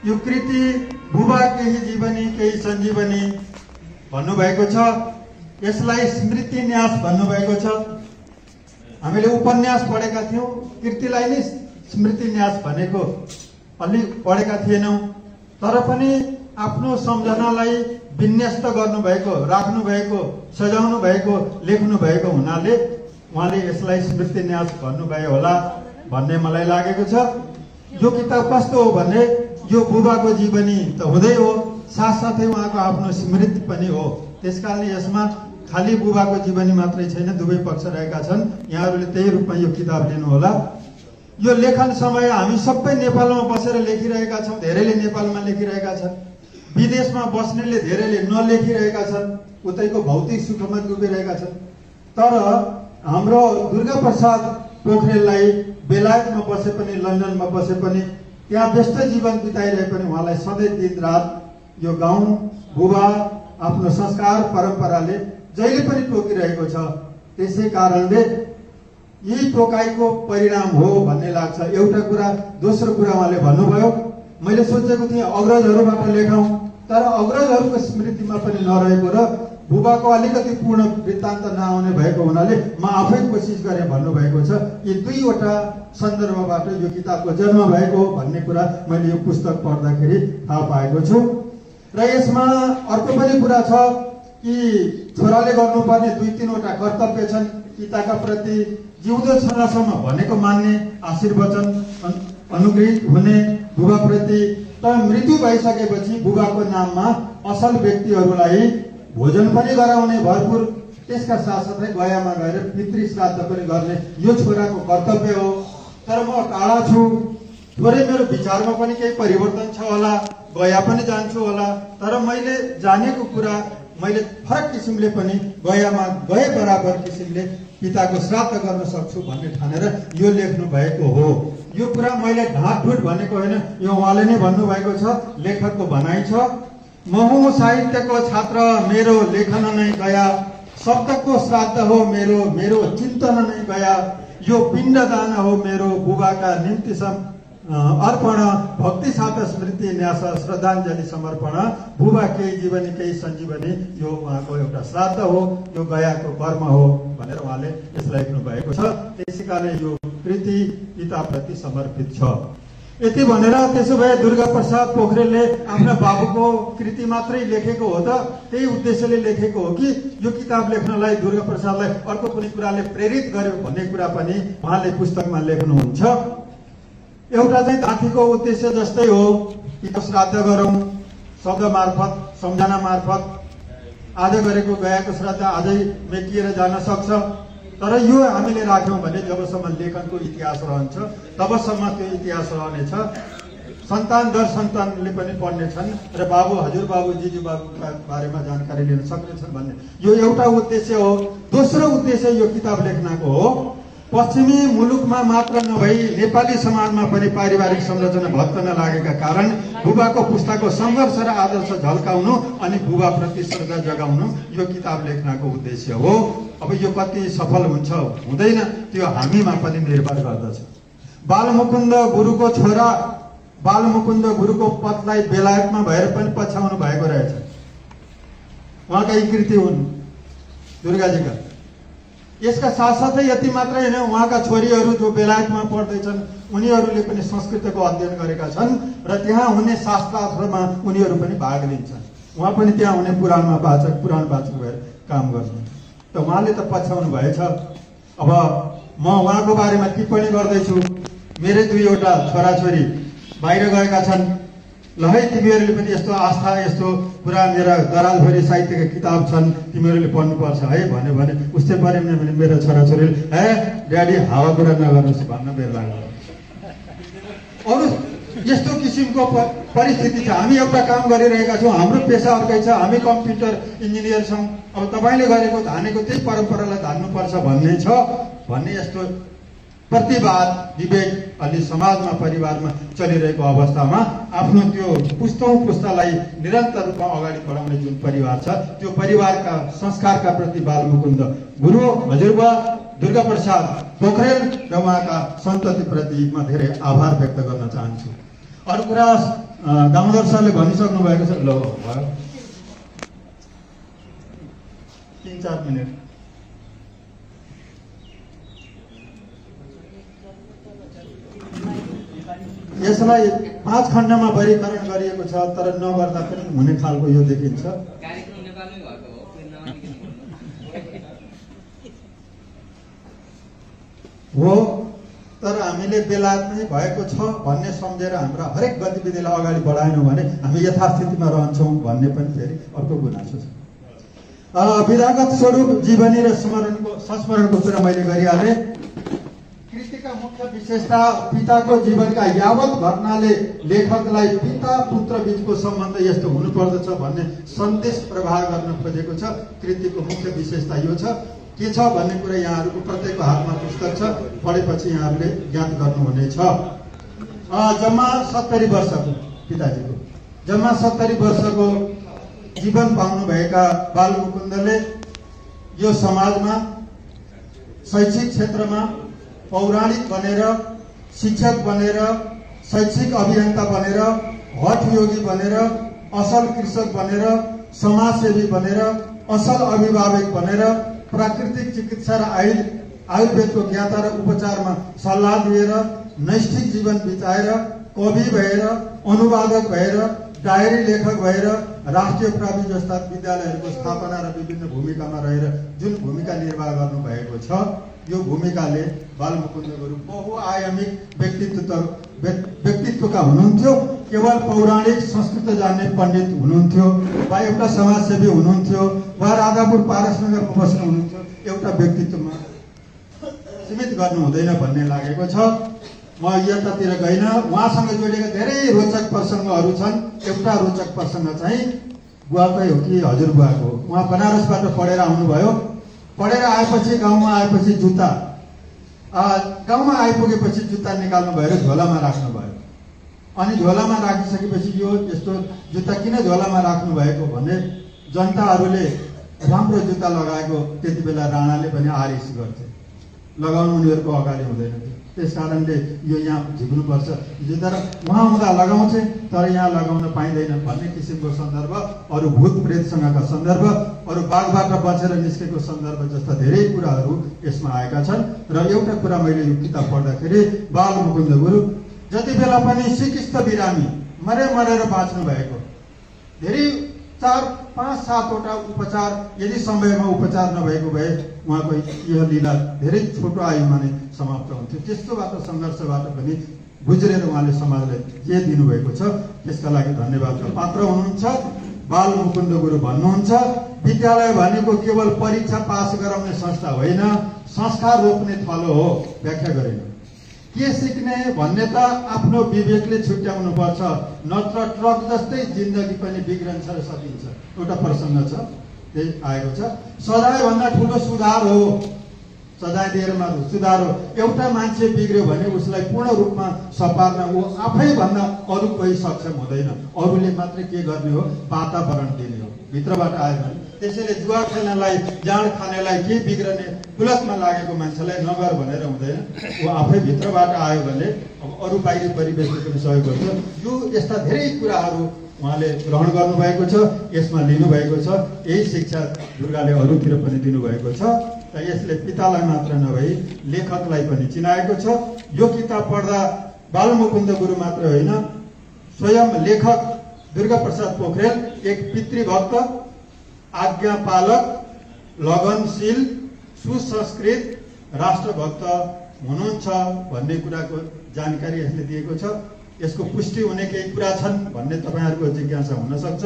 यो कृति बुबा केही जीवनी केही सञ्जीवनी भन्नुभएको छ। यसलाई स्मृति न्यास भन्नुभएको छ। हामीले उपन्यास पढेका थियौं, कृतिलाई नै स्मृति न्यास भनेको अलि पढेका थिएनौं, तर पनि आफ्नो सम्झनालाई विन्यस्त गर्नुभएको, राख्नुभएको, सजाउनु भएको, लेख्नु भएको हुनाले उहाँले यसलाई स्मृति न्यास भन्नुभयो होला भन्ने मलाई लागेको छ। यो किताब कस्तो हो भने यो बुबाको जीवनी त हुँदै हो, साथसाथै उहाँको आफ्नो स्मृति पनि हो। त्यसकारणले यसमा खाली बुबाको जीवनी मात्रै छैन, दुवै पक्ष रहेका छन्। यहाँहरूले त्यही रूपमा यो किताब लिनुहोला। यो लेखन समय हामी सबै नेपालमा बसेर लेखिरहेका छौं, धेरैले नेपालमा लेखिरहेका छन्, विदेशमा बस्नेले धेरैले नलेखिरहेका छन्, उतैको भौतिक सुखमा डुबिरहेका छन्। तर हाम्रो दुर्गा प्रसाद पोखरेललाई बेलायतमा बसे पनि, लन्डनमा बसे पनि, त्यहाँ व्यस्त जीवन बिताइरहे पनि उहाँलाई सधैँ दिन रात यो गाउँ बुबा आफ्नो संस्कार परम्पराले जहिले पनि टोकिरहेको छ। त्यसै कारणले यही टोकाइको परिणाम हो भन्ने लाग्छ। एउटा कुरा। दोस्रो कुरा उहाँले भन्नुभयो, मैले सोचेको थिएँ अग्रजहरूबाट लेखौं, तर अग्रजहरूको स्मृतिमा पनि नरहेको र बुबाको अलिकति पूर्ण वृत्तान्त नआउने भएको हुनाले म आफै कोसिस गरेँ भन्नुभएको छ। यी दुईवटा सन्दर्भबाट यो किताबको जन्म भएको भन्ने कुरा मैले यो पुस्तक पढ्दाखेरि थाहा पाएको छु। र यसमा अर्को पनि कुरा छ कि छोराले गर्नुपर्ने 2-3वटा कर्तव्य छन् पिताका प्रति। जिउँदो छोरासम्म भनेको मान्ने, आशीर्वचन अनुग्रहित हुने बुबाप्रति। तर मृत्यु भइसकेपछि बुबाको नाममा असल व्यक्तिहरूलाई भोजन पनि गराउने भरपुर, त्यसका साथसाथै गयामा गएर पितृ श्राद्ध पनि गर्ने यो छोराको कर्तव्य हो। तर म टाढा छु, थोरै मेरो विचारमा पनि केही परिवर्तन छ होला, गया पनि जान्छु होला, तर मैले जानेको कुरा मैले फरक किसिमले पनि गयामा गए बराबर किसिमले पिताको श्राद्ध गर्न सक्छु भन्ने ठानेर यो लेख्नु भएको हो। यो कुरा मैले ढाँटढुट भनेको होइन, यो उहाँले नै भन्नुभएको छ, लेखकको भनाइ छ। म हुँ साहित्यको छात्र, मेरो लेखन नै गया, शब्दको श्राद्ध हो मेरो, मेरो चिन्तन नै गया, यो पिण्डदान हो मेरो, बुबाका निम्ति अर्पण, भक्ति साथ स्मृति न्यास, श्रद्धाञ्जली समर्पण, बुबा केही जीवनी केही सञ्जीवनी, यो उहाँको एउटा श्राद्ध हो, यो गयाको कर्म हो भनेर उहाँले यसलाई लेख्नु भएको छ। त्यसैकारण यो कृति पिताप्रति समर्पित छ। यति भनेर त्यसो भए दुर्गा प्रसाद पोखरेलले आफ्ना बाबुको कृति मात्रै लेखेको हो त? त्यही उद्देश्यले लेखेको हो कि यो किताब लेख्नलाई दुर्गा प्रसादलाई अर्को कुनै कुराले प्रेरित गर्यो भन्ने कुरा पनि उहाँले पुस्तकमा लेख्नुहुन्छ। एउटा चाहिँ ताथीको उद्देश्य जस्तै हो, पिता श्राद्ध गरौं शब्द मार्फत, सम्झना मार्फत। आज गरेको गयाको श्राद्ध आजै मेटिएर जान सक्छ, तर यो हामीले राख्यौं भने जबसम्म लेखनको इतिहास रहन्छ तबसम्म त्यो इतिहास रहनेछ। सन्तान दर सन्तानले पनि पढ्नेछन् र बाबु, हजुरबाबु, जिजुबाबुका बारेमा जानकारी लिन सक्नेछन् भन्ने यो एउटा उद्देश्य हो। दोस्रो उद्देश्य यो किताब लेख्नको हो, पश्चिमी मुलुकमा मात्र नभई नेपाली समाजमा पनि पारिवारिक संरचना भत्कन लागेका कारण बुबाको पुस्ताको संघर्ष र आदर्श झल्काउनु अनि बुबाप्रति श्रद्धा जगाउनु यो किताब लेख्नको उद्देश्य हो। अब यो कति सफल हुन्छ हुँदैन त्यो हामीमा पनि निर्भर गर्दछ। बालमुकुन्द गुरुको छोरा बालमुकुन्द गुरुको पतलाई बेलायतमा भएर पनि पछ्याउनु भएको रहेछ। उहाँका यी कृति हुन् दुर्गाजीका। यसका साथसाथै यति मात्रै होइन, उहाँका छोरीहरू जो बेलायतमा पढ्दैछन् उनीहरूले पनि संस्कृतको अध्ययन गरेका छन् र त्यहाँ हुने शास्त्रार्थमा उनीहरू पनि भाग लिन्छन्। उहाँ पनि त्यहाँ हुने पुराण वाचक भएर काम गर्छन्। त उहाँले त पछ्याउनु भएछ। अब म उहाँको बारेमा टिप्पणी गर्दैछु। मेरै 2वटा छोराछोरी बाहिर गएका छन्। ल है, तिमीहरूले पनि यस्तो आस्था, यस्तो कुरा, मेरा दरालभरि साहित्यका किताब छन्, तिमीहरूले पढ्नुपर्छ है भन्यो भने उस्तै परे भने मेरो छोराछोरीले हे ड्याडी हावा कुरा नगर्नुहोस् भन्न मेरो लाग्यो। अरू यस्तो किसिमको परिस्थिति छ। हामी एउटा काम गरिरहेका छौँ, हाम्रो पेसा अर्कै छ, हामी कम्प्युटर इन्जिनियर छौँ। अब तपाईँले गरेको धानेको त्यही परम्परालाई धान्नुपर्छ भन्ने छ भन्ने यस्तो प्रतिवाद विवेक अलि समाजमा परिवारमा चलिरहेको अवस्थामा आफ्नो त्यो पुस्तालाई निरन्तर रूपमा अगाडि बढाउने जुन परिवार छ त्यो परिवारका संस्कारका प्रति बालमुकुन्द गुरु हजुरबा दुर्गा प्रसाद पोखरेल र उहाँका सन्ततिप्रति म धेरै आभार व्यक्त गर्न चाहन्छु। अरू कुरा दामोदर सरले भनिसक्नु भएको छ। ल भयो 3-4 मिनट। यसलाई 5 खण्डमा वर्गीकरण गरिएको छ, तर नगर्दा पनि हुने खालको यो देखिन्छ। हो, तर हामीले बेलायतमै भएको छ भन्ने सम्झेर हाम्रा हरेक गतिविधिलाई अगाडि बढाएनौँ भने हामी यथास्थितिमा रहन्छौँ भन्ने पनि फेरि अर्को गुनासो छ। विधागत स्वरूप जीवनी र संस्मरणको कुरा मैले गरिहालेँ। कृतिका मुख्य विशेषता पिताको जीवनका यावत घटनाले लेखकलाई पिता पुत्र बीचको सम्बन्ध यस्तो हुनुपर्दछ भन्ने सन्देश प्रवाह गर्न खोजेको छ। कृतिको मुख्य विशेषता यो छ। के छ भन्ने कुरा यहाँहरूको प्रत्येकको हातमा पुस्तक छ, पढेपछि यहाँहरूले ज्ञात गर्नुहुनेछ। जम्मा 70 वर्षको पिताजीको जम्मा 70 वर्षको जीवन पाउनुभएका बालमुकुन्दले यो समाजमा शैक्षिक क्षेत्रमा पौराणिक बनेर, शिक्षक बनेर, शैक्षिक अभियन्ता बनेर, हठयोगी बनेर, असल कृषक बनेर, समाजसेवी बनेर, असल अभिभावक बनेर, प्राकृतिक चिकित्सा र आयुर्वेदको ज्ञाता र उपचारमा सल्लाह दिएर, नैष्ठिक जीवन बिताएर, कवि भएर, अनुवादक भएर, डायरी लेखक भएर, राष्ट्रिय प्रावि जस्ता विद्यालयहरूको स्थापना र विभिन्न भूमिकामा रहेर जुन भूमिका निर्वाह गर्नुभएको छ, यो भूमिकाले बालमुकुन्द गुरु बहुआयामिक व्यक्तित्वका हुनुहुन्थ्यो। केवल पौराणिक संस्कृत जान्ने पण्डित हुनुहुन्थ्यो वा एउटा समाजसेवी हुनुहुन्थ्यो वा राधापुर पारसनगरमा बस्नु हुनुहुन्थ्यो, एउटा व्यक्तित्वमा सीमित गर्नु हुँदैन भन्ने लागेको छ। म यतातिर गइन, उहाँसँग जोडिएका धेरै रोचक प्रसङ्गहरू छन्। एउटा रोचक प्रसङ्ग चाहिँ बुवाकै हो कि हजुरबुवाको। उहाँ बनारसबाट पढेर आउनुभयो। पढेर आएपछि गाउँमा आएपछि जुत्ता गाउँमा आइपुगेपछि जुत्ता निकाल्नु भयो र झोलामा राख्नुभयो। अनि झोलामा राखिसकेपछि यो यस्तो जुत्ता किन झोलामा राख्नु भएको भने जनताहरूले राम्रो जुत्ता लगाएको त्यति बेला राणाले पनि आरिस गर्थे, लगाउनु उनीहरूको अगाडि हुँदैन थियो। त्यस कारणले यो यहाँ झिक्नुपर्छ जुत्ता, र उहाँ हुँदा लगाउँथे तर यहाँ लगाउन पाइँदैन भन्ने किसिमको सन्दर्भ, अरू भूत प्रेतसँगका सन्दर्भ, अरू बाघबाट बचेर निस्केको सन्दर्भ जस्ता धेरै कुराहरू यसमा आएका छन्। र एउटा कुरा मैले यो किताब पढ्दाखेरि बालमुकुन्द गुरु जति बेला पनि सिकिस्त बिरामी मरेर बाँच्नु भएको, धेरै 4-5-7वटा उपचार, यदि समयमा उपचार नभएको भए उहाँको यो लीला धेरै छोटो आयुमा नै समाप्त हुन्थ्यो। त्यस्तोबाट सङ्घर्षबाट पनि गुज्रेर उहाँले समाजलाई के दिनुभएको छ, त्यसका लागि धन्यवादका पात्र हुनुहुन्छ। बालमुकुन्द गुरु भन्नुहुन्छ, विद्यालय भनेको केवल परीक्षा पास गराउने संस्था होइन, संस्कार रोप्ने थलो हो। व्याख्या गरेन। के सिक्ने भन्ने त आफ्नो विवेकले छुट्याउनु पर्छ, नत्र ट्रक जस्तै जिन्दगी पनि बिग्रन्छ र सकिन्छ। एउटा प्रसङ्ग छ, त्यही आएको छ। सजायभन्दा ठुलो सुधार हो, सजाय दिएर मात्र सुधार हो। एउटा मान्छे बिग्रियो भने उसलाई पूर्ण रूपमा सपार्न ऊ आफैभन्दा अरू कोही सक्षम हुँदैन। अरूले मात्रै के गर्ने हो, वातावरण दिने हो, भित्रबाट आयो भने। त्यसैले जुवा खेल्नलाई, जाँड खानेलाई, के बिग्रने कुलतमा लागेको मान्छेलाई नगर भनेर हुँदैन। ऊ आफै भित्रबाट आयो भने अब अरू बाहिरी परिवेशले पनि सहयोग गर्छ। यो यस्ता धेरै कुराहरू उहाँले ग्रहण गर्नुभएको छ, यसमा लिनुभएको छ। यही शिक्षा दुर्गाले अरूतिर पनि दिनुभएको छ। र यसले पितालाई मात्र नभई लेखकलाई पनि चिनाएको छ। यो किताब पढ्दा बालमुकुन्द गुरु मात्र होइन, स्वयं लेखक दुर्गाप्रसाद पोखरेल एक पितृभक्त, आज्ञापालक, लगनशील, सुसंस्कृत राष्ट्रभक्त हुनुहुन्छ भन्ने कुराको जानकारी यसले दिएको छ। यसको पुष्टि हुने केही कुरा छन् भन्ने तपाईँहरूको जिज्ञासा हुन सक्छ।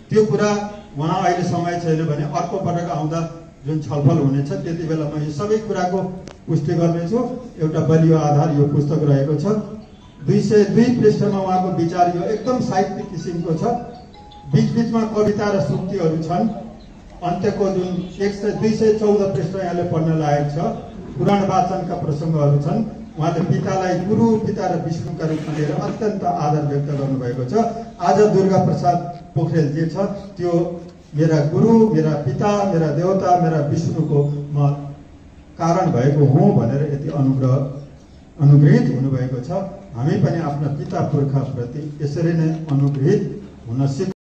त्यो कुरा उहाँ अहिले समय छैन भने अर्को पटक आउँदा जुन छलफल हुनेछ त्यति बेला म यो सबै कुराको पुष्टि गर्नेछु। एउटा बलियो आधार यो पुस्तक रहेको छ। 202 पृष्ठमा उहाँको विचार यो एकदम साहित्यिक किसिमको छ। बीचबीचमा कविता र सूक्तिहरू छन्। अन्त्यको जुन 214 पृष्ठ यहाँले पढ्न लायक छ, पुराण वाचनका प्रसङ्गहरू छन्। उहाँले पितालाई गुरु, पिता र विष्णुका रूपमा लिएर अत्यन्त आदर व्यक्त गर्नुभएको छ। आज दुर्गाप्रसाद पोखरेल जे छ त्यो मेरा गुरु, मेरा पिता, मेरा देवता, मेरा विष्णुको म कारण भएको हुँ भनेर यति अनुग्रहित हुनुभएको छ। हामी पनि आफ्ना पिता पुर्खाप्रति यसरी नै अनुग्रहित हुन